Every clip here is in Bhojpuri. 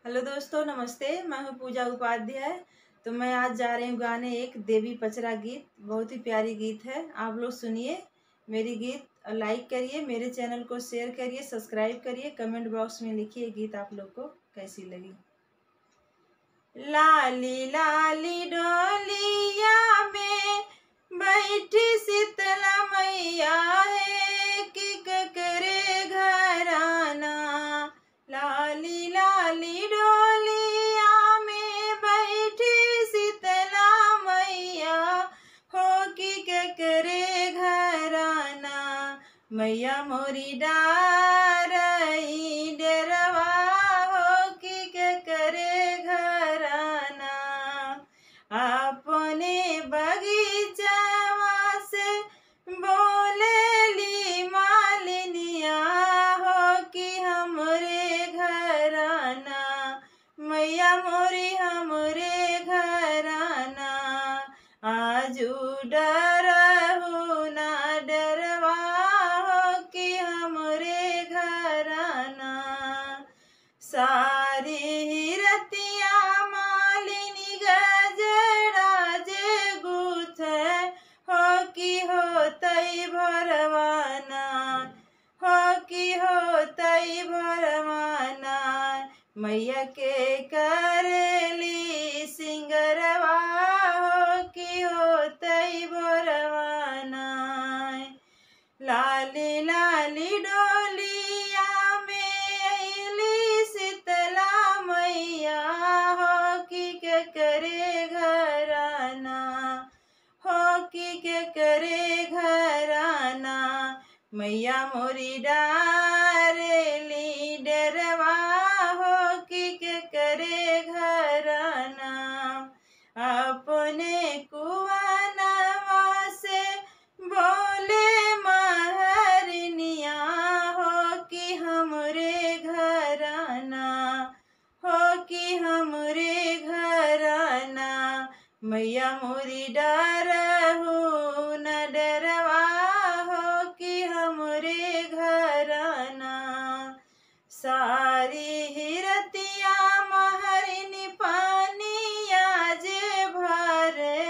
हेलो दोस्तों, नमस्ते। मैं हूँ पूजा उपाध्याय। तो मैं आज जा रही हूँ गाने एक देवी पचरा गीत। बहुत ही प्यारी गीत है। आप लोग सुनिए मेरी गीत, लाइक करिए, मेरे चैनल को शेयर करिए, सब्सक्राइब करिए, कमेंट बॉक्स में लिखिए गीत आप लोग को कैसी लगी। लाली लाली डोलिया में बैठी शीतला मैया है कि ककरे घराना। लाली लाली डोलिया में बैठी शीतला मैया हो कि ककरे घराना। मैया मोरी डारई डरवा हो कि ककरे घराना। अपने बगीचवा से बोलेली मालिनिया हो कि हमरे घराना। मैया मोरी हमरे घराना। आजू डरहु ना डरवा हो कि हमरे घराना। सारी रतिया मालिनी गजरा जे गुथे हो कि होतई भरवाना। हो कि होतई भरवाना। मैया के करेली सिंगरवा हो कि होतई भरवाना। लाली लाली डोलिया में अइली शीतला मैया हो कि ककरे घराना। हो कि ककरे घराना। मैया मोरी डारेली डरवा हो कि ककरे घराना। अपने कुआनवा से बोले महरनिया हो कि हमरे घराना। हो कि हमरे घराना। मैया मोरी डरहु न डरवा हो कि हमरे घराना। सारी हिरतिया महरनी पानिया जे भरे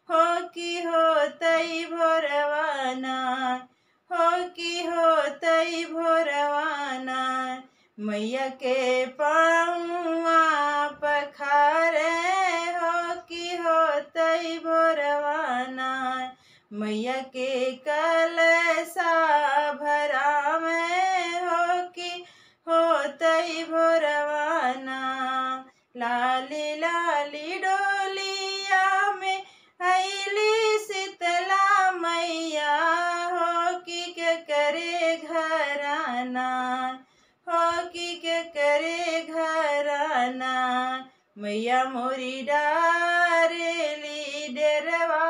हो कि होतई भरवाना। हो कि होतई भरवाना। मैया के पाँवा पखारे हो कि होतई भरवाना। मैया के कलसा भरा में हो कि होतई भरवाना। लाली लाली डोलिया में अइली शीतला मैया हो कि ककरे घराना। हो कि ककरे घराना। मैया मोरी डारेली डरवा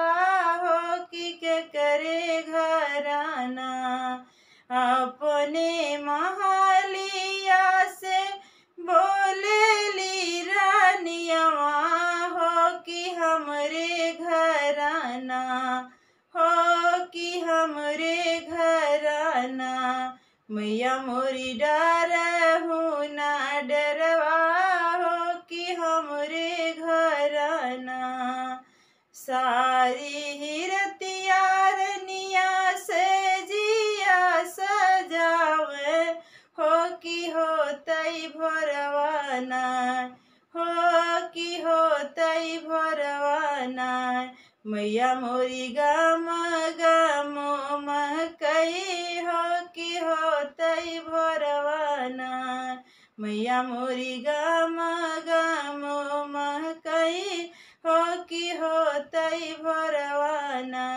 हो कि ककरे घराना। अपने महलिया से बोलेली रानियवा हो कि हमरे घराना। हो कि हमरे घराना। मैया मोरी डरहु ना डरवा हो कि हमरे घराना। सारी हिरतिया रनिया से जिया सजावे हो कि होतई भरवाना। हो कि होतई भरवाना। मैया मोरी गम गम महकई हो कि होतई भरवाना। मैया मोरी गम गम महकई हो कि होतई भरवाना।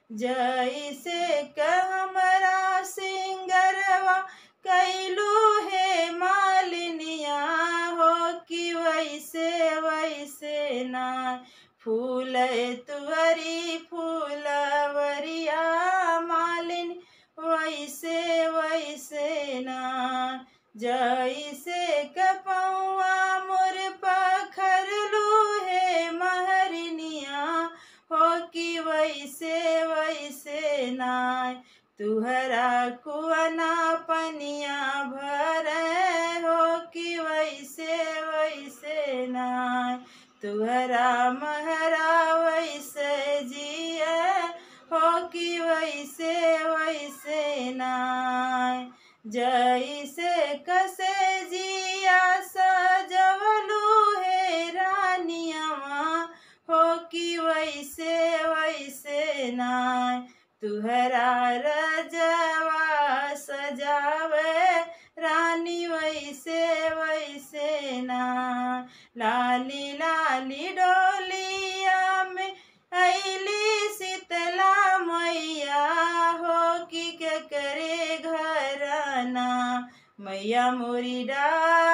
जैसे हमरा सिंगरवा कैलू है मालिनिया हो कि वैसे वैसे ना। फूल तुअरी फूलवरिया मालिन वैसे वैसे ना। जैसे कपौआ मोर पखरलू है महरनिया हो कि वैसे वैसे ना। तुहरा कुआना पनिया भरे हो कि वैसे वैसे नाय। तुहरा महरा वैसे जिए हो कि वैसे वैसे नाय। जैसे कसे जिया सजवलू है रानियावा हो कि वैसे वैसे नाय। तुहरा रजवा सजावे रानी वैसे वैसे नाय। लाली लाली डोलिया में अली शीतला मैया हो कि के करे घरना। मैया मोरी डार